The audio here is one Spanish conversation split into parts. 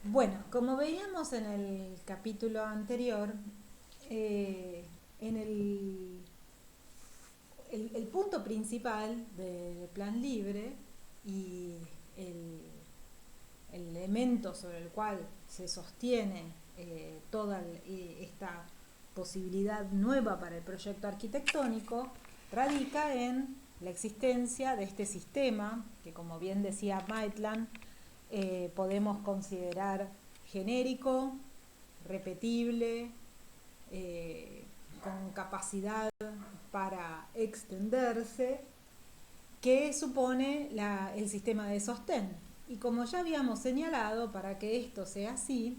Bueno, como veíamos en el capítulo anterior, en el punto principal del plan libre y el, el elemento sobre el cual se sostiene toda esta posibilidad nueva para el proyecto arquitectónico radica en la existencia de este sistema que, como bien decía Maitland, podemos considerar genérico, repetible, con capacidad para extenderse, que supone el sistema de sostén. Y como ya habíamos señalado, para que esto sea así,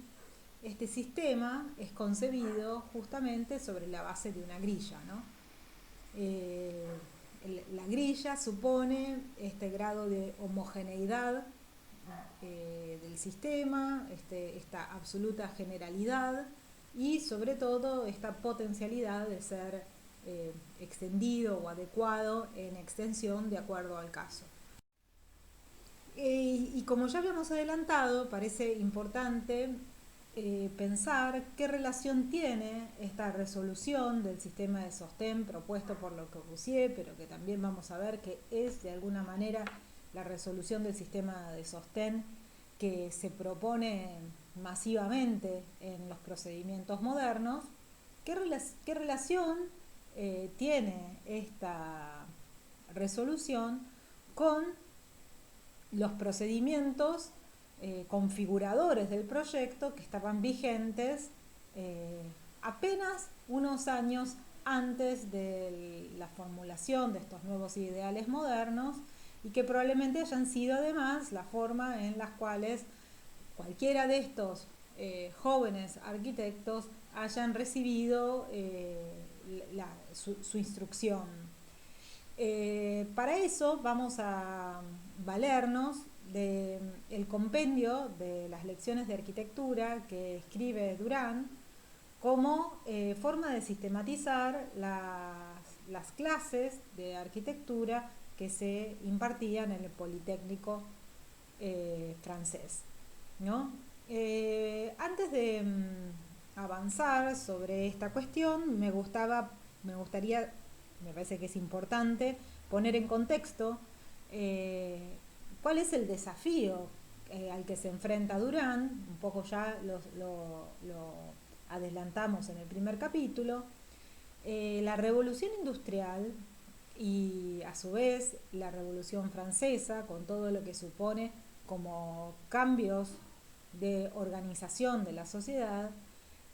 este sistema es concebido justamente sobre la base de una grilla, ¿no? Eh, la grilla supone este grado de homogeneidad del sistema, esta absoluta generalidad y sobre todo esta potencialidad de ser extendido o adecuado en extensión de acuerdo al caso. Y como ya habíamos adelantado, parece importante pensar qué relación tiene esta resolución del sistema de sostén propuesto por Le Corbusier, pero que también vamos a ver que es de alguna manera la resolución del sistema de sostén que se propone masivamente en los procedimientos modernos. ¿Qué relación tiene esta resolución con los procedimientos configuradores del proyecto que estaban vigentes apenas unos años antes de la formulación de estos nuevos ideales modernos y que probablemente hayan sido además la forma en las cuales cualquiera de estos jóvenes arquitectos hayan recibido su instrucción. Para eso vamos a valernos del compendio de las lecciones de arquitectura que escribe Durán como forma de sistematizar las clases de arquitectura que se impartían en el Politécnico francés, ¿no? Antes de avanzar sobre esta cuestión, me gustaría, me parece que es importante poner en contexto cuál es el desafío al que se enfrenta Durán. Un poco ya lo adelantamos en el primer capítulo. La revolución industrial y a su vez la revolución francesa, con todo lo que supone como cambios de organización de la sociedad,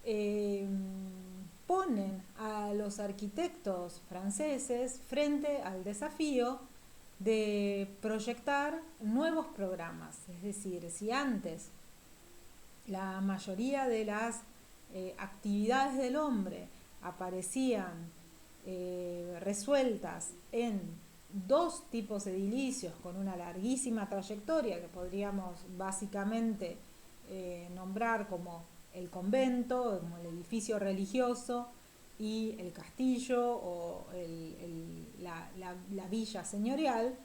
eh, ponen a los arquitectos franceses frente al desafío de proyectar nuevos programas. Es decir, si antes la mayoría de las actividades del hombre aparecían resueltas en dos tipos de edilicios con una larguísima trayectoria que podríamos básicamente nombrar como el convento, como el edificio religioso y el castillo o la villa señorial,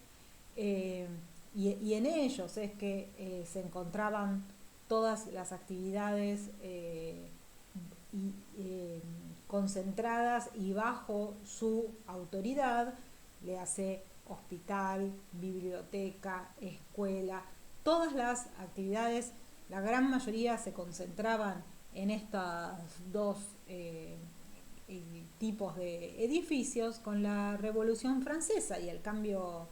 eh, y en ellos es que se encontraban todas las actividades y, concentradas y bajo su autoridad, le hace hospital, biblioteca, escuela, todas las actividades, la gran mayoría se concentraban en estos dos tipos de edificios. Con la Revolución Francesa y el cambio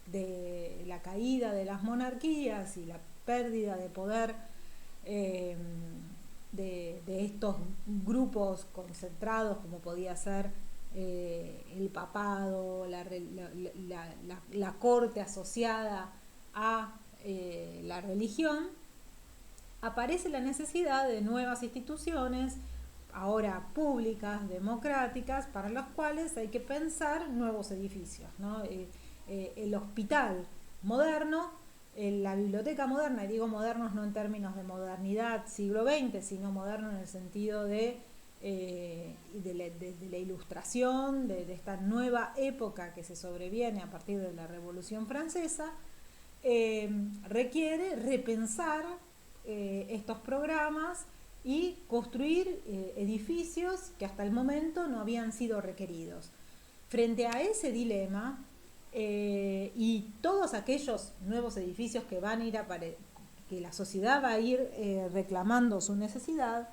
de la caída de las monarquías y la pérdida de poder eh, de estos grupos concentrados como podía ser el papado, la corte asociada a la religión, aparece la necesidad de nuevas instituciones, ahora públicas, democráticas, para las cuales hay que pensar nuevos edificios, ¿no? El hospital moderno, la biblioteca moderna, y digo modernos no en términos de modernidad siglo XX, sino moderno en el sentido de la ilustración, de esta nueva época que se sobreviene a partir de la Revolución Francesa, requiere repensar estos programas y construir edificios que hasta el momento no habían sido requeridos. Frente a ese dilema y todos aquellos nuevos edificios que van a ir que la sociedad va a ir reclamando su necesidad,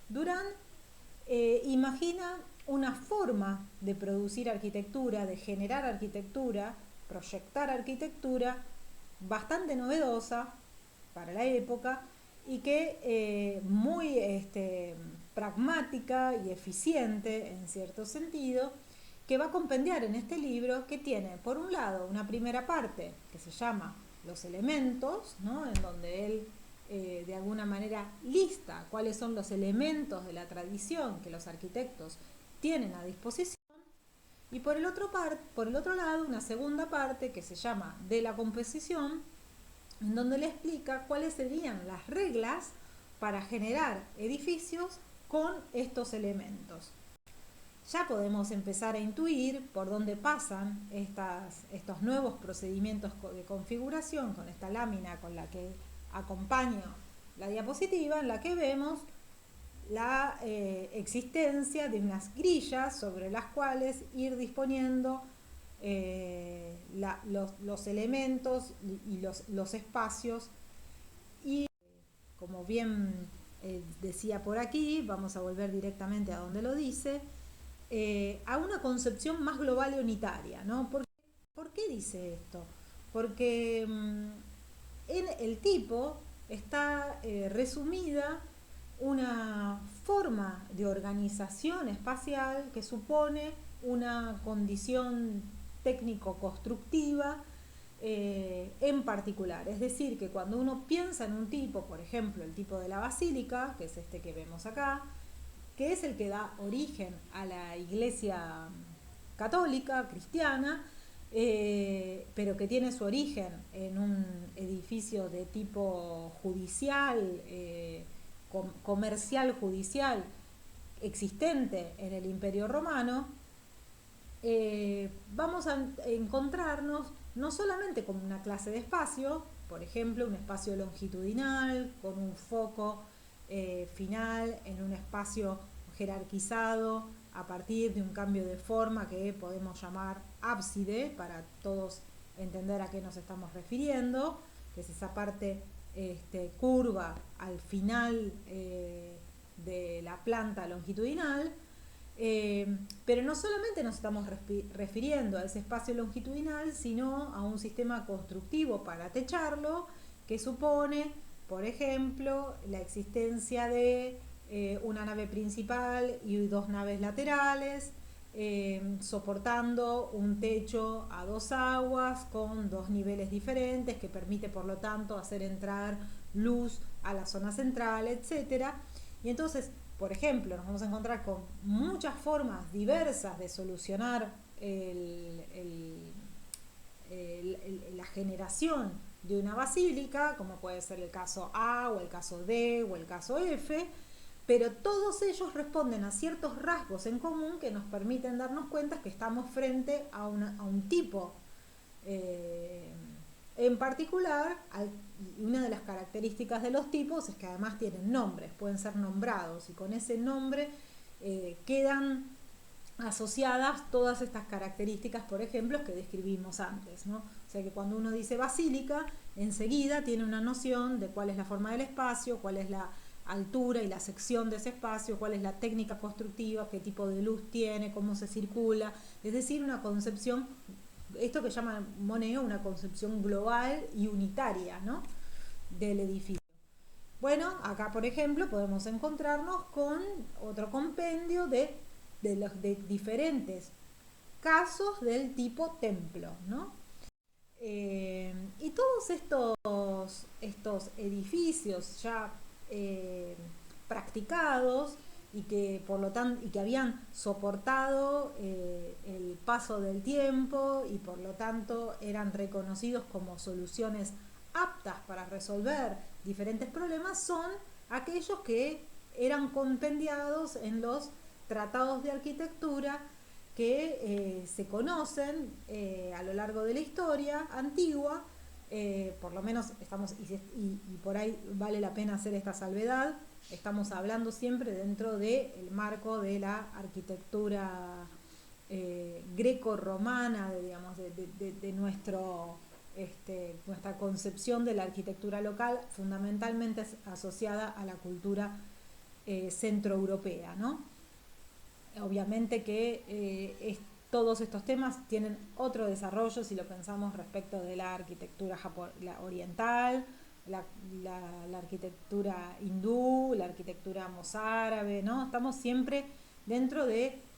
Durán imagina una forma de producir arquitectura, de generar arquitectura, proyectar arquitectura bastante novedosa para la época y que muy pragmática y eficiente en cierto sentido, que va a compendiar en este libro, que tiene por un lado una primera parte que se llama Los elementos, ¿no? En donde él de alguna manera lista cuáles son los elementos de la tradición que los arquitectos tienen a disposición, y por el otro lado una segunda parte que se llama De la composición, en donde le explica cuáles serían las reglas para generar edificios con estos elementos. Ya podemos empezar a intuir por dónde pasan estos nuevos procedimientos de configuración con esta lámina con la que acompaño la diapositiva, en la que vemos la existencia de unas grillas sobre las cuales ir disponiendo los elementos y los espacios. Y como bien decía por aquí, vamos a volver directamente a donde lo dice, a una concepción más global y unitaria, ¿no? ¿Por qué dice esto? Porque en el tipo está resumida una forma de organización espacial que supone una condición técnico-constructiva en particular. Es decir, que cuando uno piensa en un tipo, por ejemplo, el tipo de la basílica, que es este que vemos acá, que es el que da origen a la iglesia católica, cristiana, pero que tiene su origen en un edificio de tipo judicial, comercial judicial, existente en el Imperio Romano, vamos a encontrarnos no solamente con una clase de espacio, por ejemplo, un espacio longitudinal, con un foco final en un espacio jerarquizado a partir de un cambio de forma que podemos llamar ábside, para todos entender a qué nos estamos refiriendo, que es esa parte curva al final de la planta longitudinal. Pero no solamente nos estamos refiriendo a ese espacio longitudinal, sino a un sistema constructivo para techarlo, que supone, por ejemplo, la existencia de una nave principal y dos naves laterales, soportando un techo a dos aguas con dos niveles diferentes, que permite por lo tanto hacer entrar luz a la zona central, etcétera. Y entonces, por ejemplo, nos vamos a encontrar con muchas formas diversas de solucionar la generación de una basílica, como puede ser el caso A o el caso D o el caso F, pero todos ellos responden a ciertos rasgos en común que nos permiten darnos cuenta que estamos frente a un tipo en particular. Una de las características de los tipos es que además tienen nombres, pueden ser nombrados, y con ese nombre quedan asociadas todas estas características, por ejemplo, que describimos antes, ¿no? O sea que cuando uno dice basílica, enseguida tiene una noción de cuál es la forma del espacio, cuál es la altura y la sección de ese espacio, cuál es la técnica constructiva, qué tipo de luz tiene, cómo se circula, es decir, una concepción, esto que llama Moneo, una concepción global y unitaria, ¿no?, del edificio. Bueno, acá por ejemplo podemos encontrarnos con otro compendio de diferentes casos del tipo templo, ¿no? Y todos estos edificios ya practicados y que por lo tanto y que habían soportado el paso del tiempo y por lo tanto eran reconocidos como soluciones aptas para resolver diferentes problemas, son aquellos que eran compendiados en los tratados de arquitectura que se conocen a lo largo de la historia antigua, por lo menos estamos, y por ahí vale la pena hacer esta salvedad, estamos hablando siempre dentro del marco de la arquitectura greco-romana, digamos, de nuestra concepción de la arquitectura local, fundamentalmente asociada a la cultura centroeuropea, ¿no? Obviamente que todos estos temas tienen otro desarrollo si lo pensamos respecto de la arquitectura la oriental, la arquitectura hindú, la arquitectura mozárabe, ¿no? Estamos siempre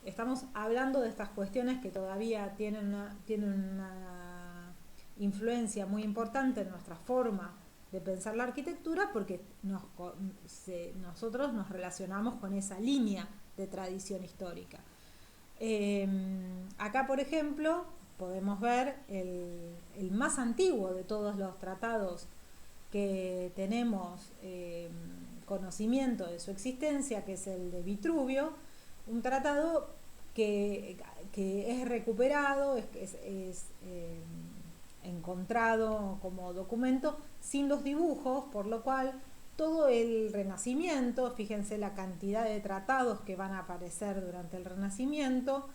estamos hablando de estas cuestiones que todavía tienen una influencia muy importante en nuestra forma de pensar la arquitectura, porque nosotros nos relacionamos con esa línea de tradición histórica. Acá, por ejemplo, podemos ver el más antiguo de todos los tratados que tenemos conocimiento de su existencia, que es el de Vitruvio, un tratado que es recuperado, es encontrado como documento sin los dibujos, por lo cual todo el Renacimiento, fíjense la cantidad de tratados que van a aparecer durante el Renacimiento,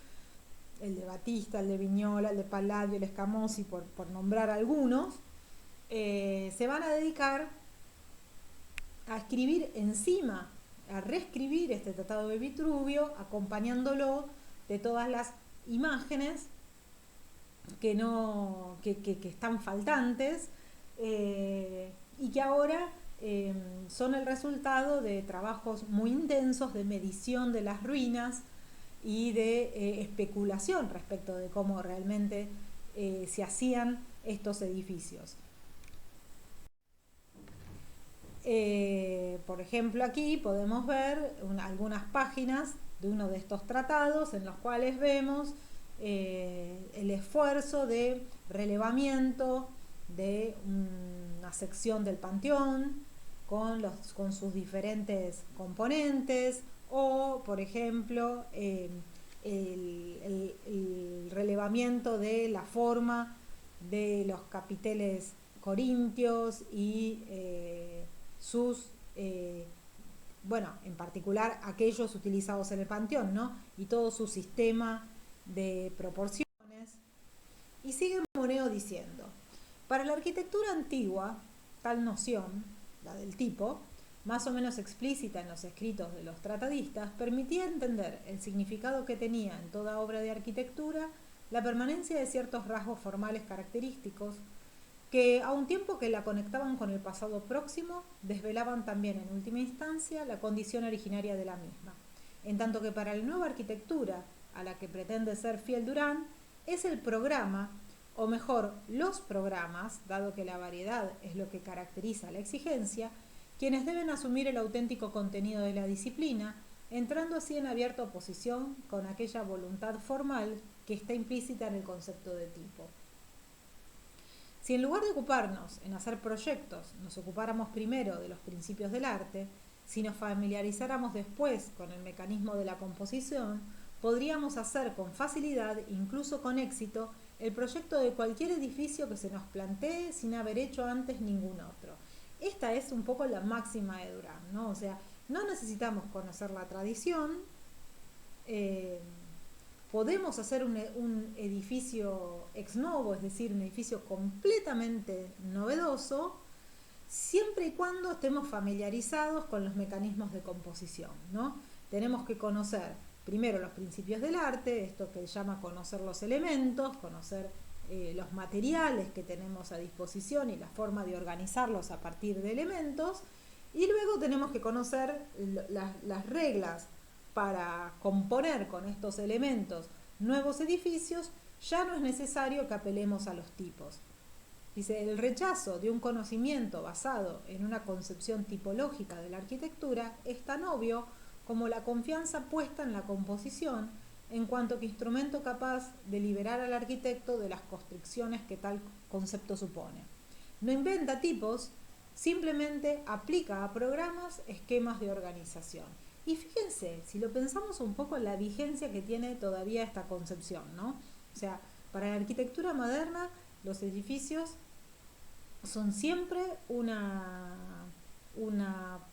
el de Batista, el de Vignola, el de Palladio, el Escamosi, por nombrar algunos, se van a dedicar a escribir encima, a reescribir este tratado de Vitruvio, acompañándolo de todas las imágenes que están faltantes y que ahora son el resultado de trabajos muy intensos de medición de las ruinas y de especulación respecto de cómo realmente se hacían estos edificios. Por ejemplo, aquí podemos ver algunas páginas de uno de estos tratados en los cuales vemos el esfuerzo de relevamiento de una sección del panteón con sus diferentes componentes, o por ejemplo el relevamiento de la forma de los capiteles corintios y sus en particular aquellos utilizados en el panteón, ¿no? Y todo su sistema de proporciones. Y sigue Moneo diciendo: para la arquitectura antigua, tal noción, la del tipo, más o menos explícita en los escritos de los tratadistas, permitía entender el significado que tenía en toda obra de arquitectura la permanencia de ciertos rasgos formales característicos que, a un tiempo que la conectaban con el pasado próximo, desvelaban también en última instancia la condición originaria de la misma. En tanto que para la nueva arquitectura, a la que pretende ser fiel Durán, es el programa, o mejor, los programas, dado que la variedad es lo que caracteriza la exigencia, quienes deben asumir el auténtico contenido de la disciplina, entrando así en abierta oposición con aquella voluntad formal que está implícita en el concepto de tipo. Si en lugar de ocuparnos en hacer proyectos, nos ocupáramos primero de los principios del arte, si nos familiarizáramos después con el mecanismo de la composición, podríamos hacer con facilidad, incluso con éxito, el proyecto de cualquier edificio que se nos plantee sin haber hecho antes ningún otro. Esta es un poco la máxima de Durán, ¿no? O sea, no necesitamos conocer la tradición, podemos hacer un edificio ex novo, es decir, un edificio completamente novedoso, siempre y cuando estemos familiarizados con los mecanismos de composición, ¿no? Tenemos que conocer primero los principios del arte, esto que se llama conocer los elementos, conocer los materiales que tenemos a disposición y la forma de organizarlos a partir de elementos, y luego tenemos que conocer las reglas para componer con estos elementos nuevos edificios. Ya no es necesario que apelemos a los tipos. Dice: el rechazo de un conocimiento basado en una concepción tipológica de la arquitectura es tan obvio como la confianza puesta en la composición en cuanto que instrumento capaz de liberar al arquitecto de las constricciones que tal concepto supone. No inventa tipos, simplemente aplica a programas esquemas de organización. Y fíjense, si lo pensamos un poco, la vigencia que tiene todavía esta concepción, ¿no? O sea, para la arquitectura moderna, los edificios son siempre una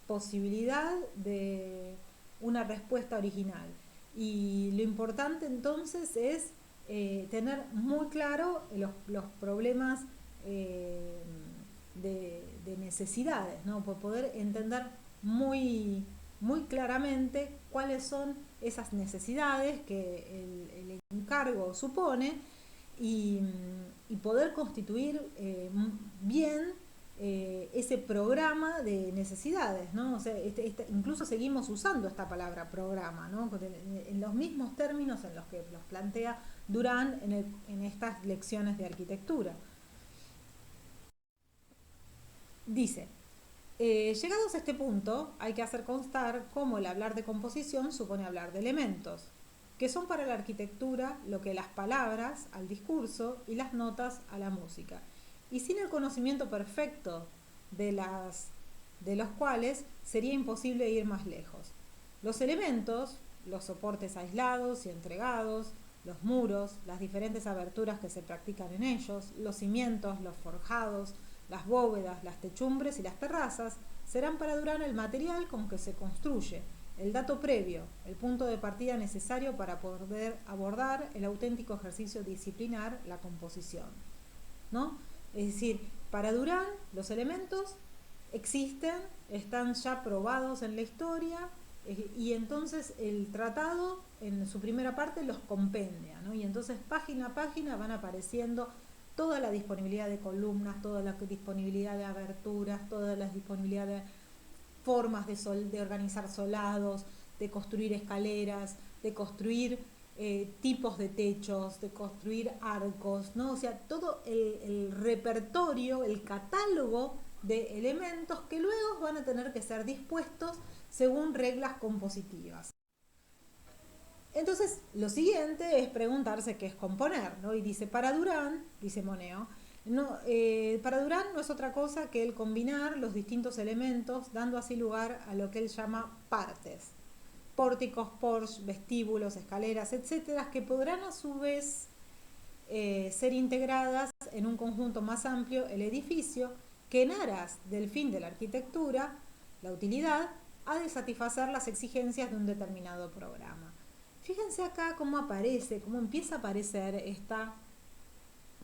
posibilidad de una respuesta original. Y lo importante entonces es tener muy claro los problemas eh, de necesidades, ¿no? Por poder entender muy claramente cuáles son esas necesidades que el encargo supone y, y poder constituir bien ese programa de necesidades, ¿no? O sea, incluso seguimos usando esta palabra programa, ¿no? En los mismos términos en los que los plantea Durán en estas lecciones de arquitectura. Dice, llegados a este punto, hay que hacer constar cómo el hablar de composición supone hablar de elementos, que son para la arquitectura lo que las palabras al discurso y las notas a la música, y sin el conocimiento perfecto de, de los cuales sería imposible ir más lejos. Los elementos, los soportes aislados y entregados, los muros, las diferentes aberturas que se practican en ellos, los cimientos, los forjados, las bóvedas, las techumbres y las terrazas serán para Durán el material con que se construye, el dato previo, el punto de partida necesario para poder abordar el auténtico ejercicio disciplinar, la composición, ¿no? Es decir, para Durán los elementos existen, están ya probados en la historia y entonces el tratado en su primera parte los compendia, ¿no? Y entonces página a página van apareciendo toda la disponibilidad de columnas, toda la disponibilidad de aberturas, toda la disponibilidad de formas de organizar solados, de construir escaleras, de construir tipos de techos, de construir arcos, ¿no? O sea, todo el repertorio, el catálogo de elementos que luego van a tener que ser dispuestos según reglas compositivas. Entonces, lo siguiente es preguntarse qué es componer, ¿no? Y dice, para Durán, dice Moneo, no, para Durán no es otra cosa que el combinar los distintos elementos, dando así lugar a lo que él llama partes. Pórticos, porches, vestíbulos, escaleras, etcétera, que podrán a su vez ser integradas en un conjunto más amplio, el edificio, que en aras del fin de la arquitectura, la utilidad, ha de satisfacer las exigencias de un determinado programa. Fíjense acá cómo aparece, cómo empieza a aparecer esta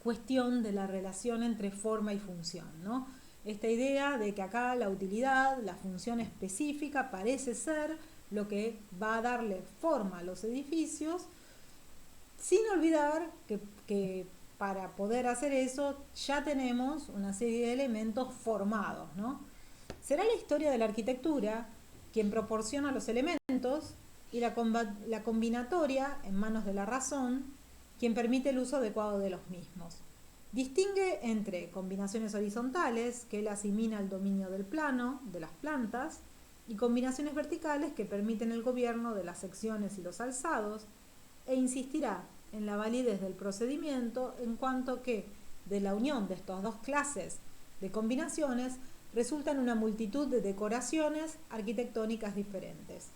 cuestión de la relación entre forma y función, ¿no? Esta idea de que acá la utilidad, la función específica, parece ser lo que va a darle forma a los edificios, sin olvidar que para poder hacer eso ya tenemos una serie de elementos formados, ¿no? Será la historia de la arquitectura quien proporciona los elementos y la combinatoria en manos de la razón quien permite el uso adecuado de los mismos. Distingue entre combinaciones horizontales, que él asimila al dominio del plano, de las plantas, y combinaciones verticales que permiten el gobierno de las secciones y los alzados, e insistirá en la validez del procedimiento en cuanto que de la unión de estas dos clases de combinaciones resultan una multitud de decoraciones arquitectónicas diferentes.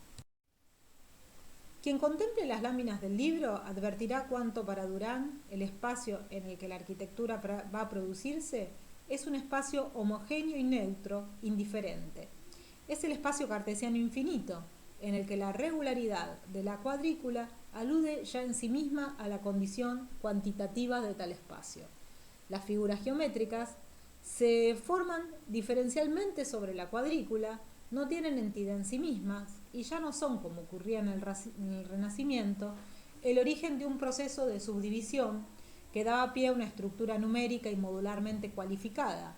Quien contemple las láminas del libro advertirá cuánto para Durán el espacio en el que la arquitectura va a producirse es un espacio homogéneo y neutro, indiferente. Es el espacio cartesiano infinito, en el que la regularidad de la cuadrícula alude ya en sí misma a la condición cuantitativa de tal espacio. Las figuras geométricas se forman diferencialmente sobre la cuadrícula, no tienen entidad en sí mismas y ya no son, como ocurría en el Renacimiento, el origen de un proceso de subdivisión que daba pie a una estructura numérica y modularmente cualificada.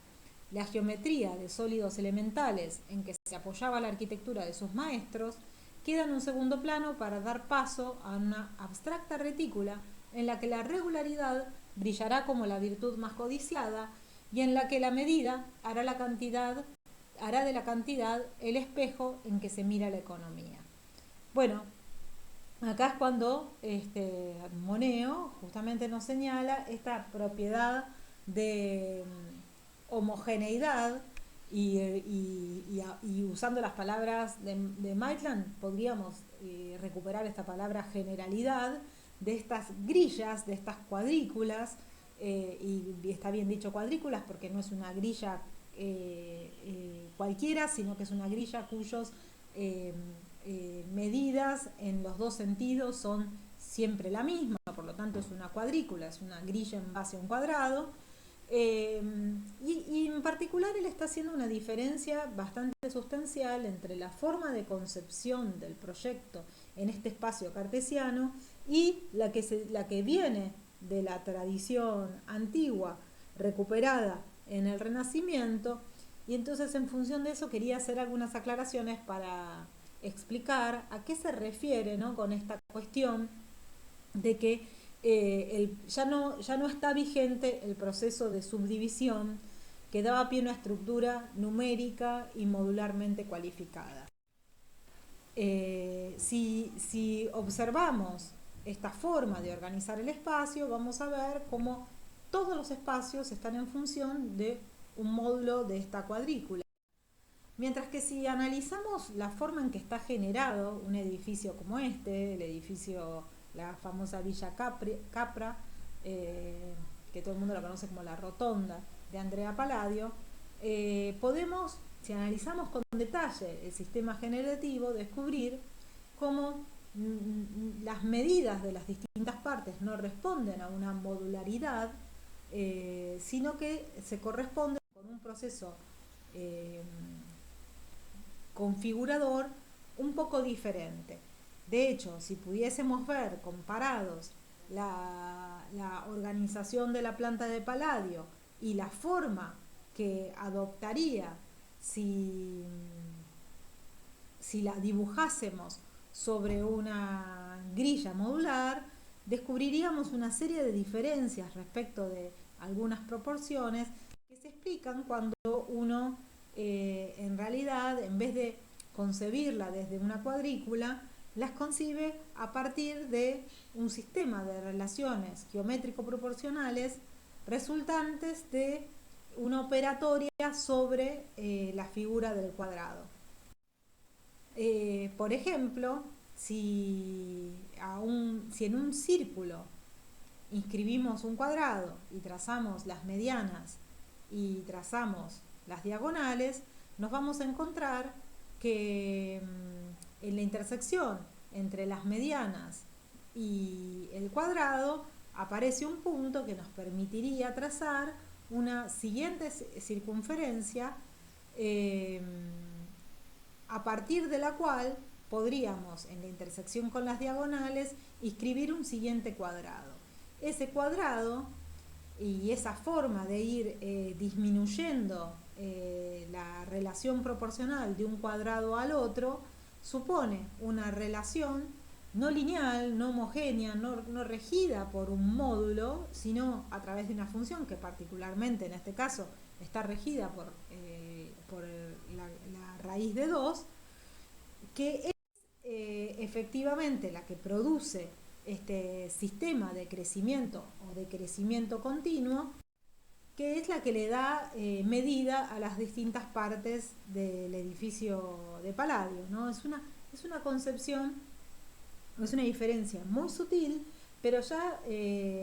La geometría de sólidos elementales en que se apoyaba la arquitectura de sus maestros queda en un segundo plano para dar paso a una abstracta retícula en la que la regularidad brillará como la virtud más codiciada y en la que la medida hará de la cantidad el espejo en que se mira la economía. Bueno, acá es cuando Moneo justamente nos señala esta propiedad de homogeneidad y usando las palabras de Maitland podríamos recuperar esta palabra generalidad de estas grillas, de estas cuadrículas y está bien dicho cuadrículas porque no es una grilla cualquiera, sino que es una grilla cuyos medidas en los dos sentidos son siempre la misma, por lo tanto es una cuadrícula, es una grilla en base a un cuadrado. Y en particular él está haciendo una diferencia bastante sustancial entre la forma de concepción del proyecto en este espacio cartesiano y la que viene de la tradición antigua recuperada en el Renacimiento. Y entonces en función de eso quería hacer algunas aclaraciones para explicar a qué se refiere, ¿no?, con esta cuestión de que ya no está vigente el proceso de subdivisión que daba pie a una estructura numérica y modularmente cualificada. Si observamos esta forma de organizar el espacio, vamos a ver cómo todos los espacios están en función de un módulo de esta cuadrícula. Mientras que si analizamos la forma en que está generado un edificio como este, el edificio, la famosa Villa Capra, que todo el mundo la conoce como la Rotonda de Andrea Palladio, podemos, si analizamos con detalle el sistema generativo, descubrir cómo las medidas de las distintas partes no responden a una modularidad, sino que se corresponden con un proceso configurador un poco diferente. De hecho, si pudiésemos ver comparados la organización de la planta de Palladio y la forma que adoptaría si la dibujásemos sobre una grilla modular, descubriríamos una serie de diferencias respecto de algunas proporciones que se explican cuando uno en realidad, en vez de concebirla desde una cuadrícula, las concibe a partir de un sistema de relaciones geométrico-proporcionales resultantes de una operatoria sobre la figura del cuadrado. Por ejemplo, si en un círculo inscribimos un cuadrado y trazamos las medianas y trazamos las diagonales, nos vamos a encontrar que en la intersección entre las medianas y el cuadrado aparece un punto que nos permitiría trazar una siguiente circunferencia a partir de la cual podríamos, en la intersección con las diagonales, inscribir un siguiente cuadrado. Ese cuadrado y esa forma de ir disminuyendo la relación proporcional de un cuadrado al otro supone una relación no lineal, no homogénea, no regida por un módulo, sino a través de una función que particularmente en este caso está regida por la raíz de 2, que es efectivamente la que produce este sistema de crecimiento o de crecimiento continuo, que es la que le da medida a las distintas partes del edificio de Palladio, ¿no? Es una concepción, es una diferencia muy sutil, pero ya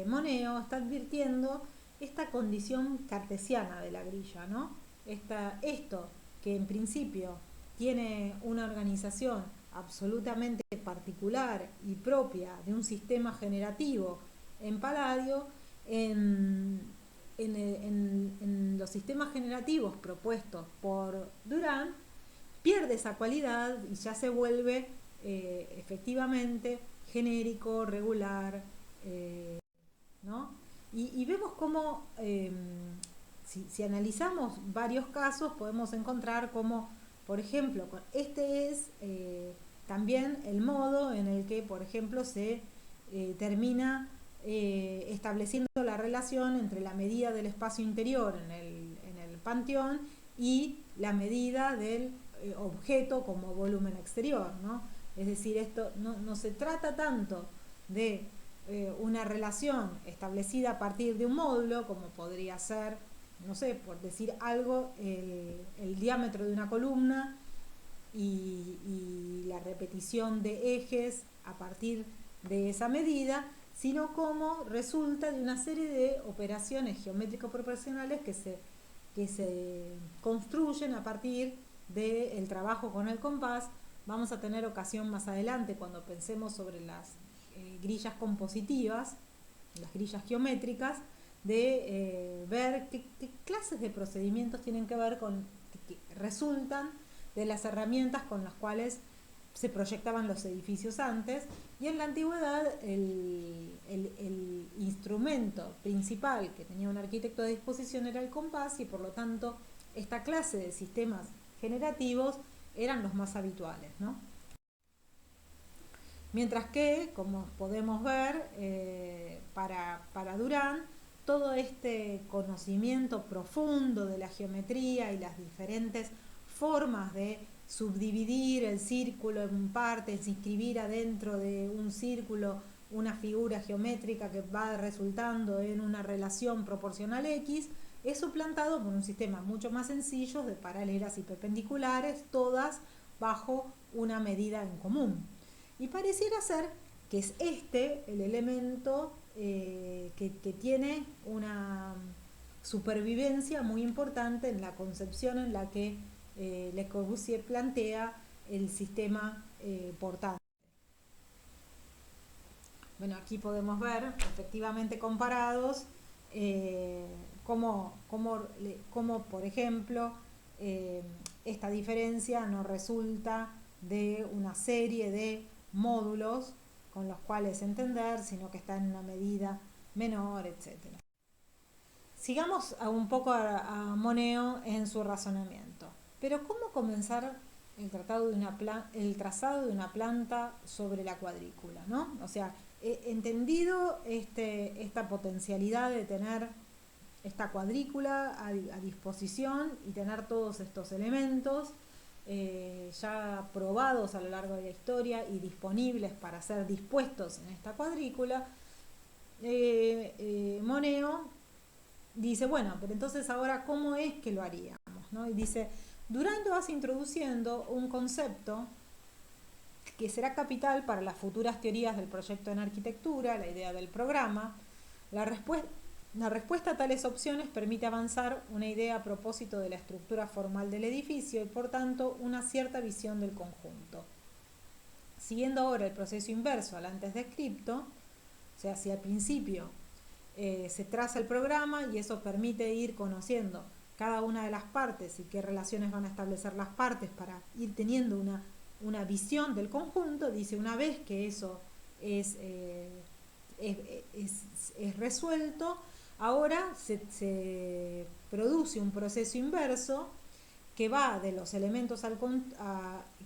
Moneo está advirtiendo esta condición cartesiana de la grilla, ¿no? Esto que en principio tiene una organización absolutamente particular y propia de un sistema generativo en Palladio, en los sistemas generativos propuestos por Durán, pierde esa cualidad y ya se vuelve efectivamente genérico, regular, ¿no? Y vemos cómo, si analizamos varios casos, podemos encontrar cómo, por ejemplo, este es también el modo en el que, por ejemplo, se termina estableciendo la relación entre la medida del espacio interior en el panteón y la medida del objeto como volumen exterior, ¿no? Es decir, esto no se trata tanto de una relación establecida a partir de un módulo, como podría ser, no sé, por decir algo, el diámetro de una columna y la repetición de ejes a partir de esa medida, sino como resulta de una serie de operaciones geométrico-proporcionales que se construyen a partir del trabajo con el compás. Vamos a tener ocasión más adelante, cuando pensemos sobre las grillas compositivas, las grillas geométricas, de ver qué clases de procedimientos tienen que ver con, que resultan de las herramientas con las cuales se proyectaban los edificios antes. Y en la antigüedad el instrumento principal que tenía un arquitecto a disposición era el compás, y por lo tanto esta clase de sistemas generativos eran los más habituales, ¿no? Mientras que, como podemos ver, para Durán, todo este conocimiento profundo de la geometría y las diferentes formas de subdividir el círculo en partes, inscribir adentro de un círculo una figura geométrica que va resultando en una relación proporcional X, es suplantado por un sistema mucho más sencillo de paralelas y perpendiculares, todas bajo una medida en común. Y pareciera ser que es este el elemento que tiene una supervivencia muy importante en la concepción en la que Le Corbusier plantea el sistema portante. Bueno, aquí podemos ver, efectivamente comparados, cómo, por ejemplo, esta diferencia no resulta de una serie de módulos con los cuales entender, sino que está en una medida menor, etc. Sigamos un poco a Moneo en su razonamiento. Pero ¿cómo comenzar el trazado de una planta sobre la cuadrícula, ¿no? O sea, entendido esta potencialidad de tener esta cuadrícula a disposición y tener todos estos elementos ya probados a lo largo de la historia y disponibles para ser dispuestos en esta cuadrícula, Moneo dice, bueno, pero entonces ahora, ¿cómo es que lo haríamos, ¿no? Y dice, Durán lo hace introduciendo un concepto que será capital para las futuras teorías del proyecto en arquitectura, la idea del programa. La respuesta a tales opciones permite avanzar una idea a propósito de la estructura formal del edificio y, por tanto, una cierta visión del conjunto. Siguiendo ahora el proceso inverso al antes descripto, o sea, si al principio se traza el programa y eso permite ir conociendo cada una de las partes y qué relaciones van a establecer las partes para ir teniendo una visión del conjunto, dice, una vez que eso es resuelto, ahora se produce un proceso inverso que va de los elementos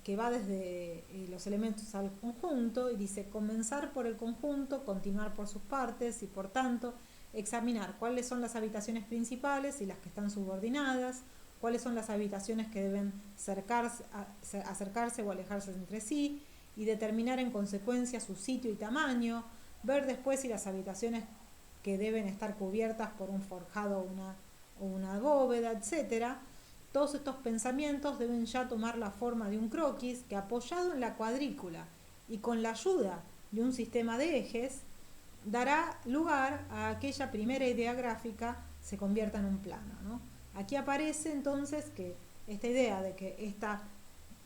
que va desde los elementos al conjunto, y dice comenzar por el conjunto, continuar por sus partes y, por tanto, examinar cuáles son las habitaciones principales y las que están subordinadas, cuáles son las habitaciones que deben acercarse o alejarse entre sí, y determinar en consecuencia su sitio y tamaño, ver después si las habitaciones que deben estar cubiertas por un forjado o una bóveda, etc. Todos estos pensamientos deben ya tomar la forma de un croquis que, apoyado en la cuadrícula y con la ayuda de un sistema de ejes, dará lugar a aquella primera idea gráfica se convierta en un plano, ¿no? Aquí aparece entonces que esta idea de que esta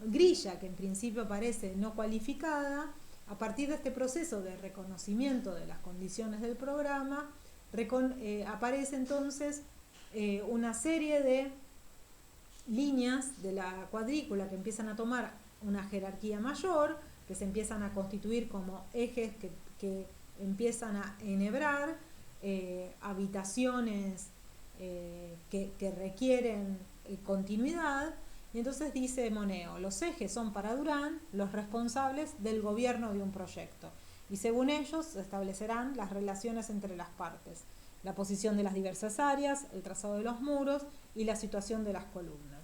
grilla, que en principio parece no cualificada, a partir de este proceso de reconocimiento de las condiciones del programa, aparece entonces una serie de líneas de la cuadrícula que empiezan a tomar una jerarquía mayor, que se empiezan a constituir como ejes que empiezan a enhebrar habitaciones que requieren continuidad. Y entonces dice Moneo, los ejes son para Durán los responsables del gobierno de un proyecto, y según ellos se establecerán las relaciones entre las partes, la posición de las diversas áreas, el trazado de los muros y la situación de las columnas.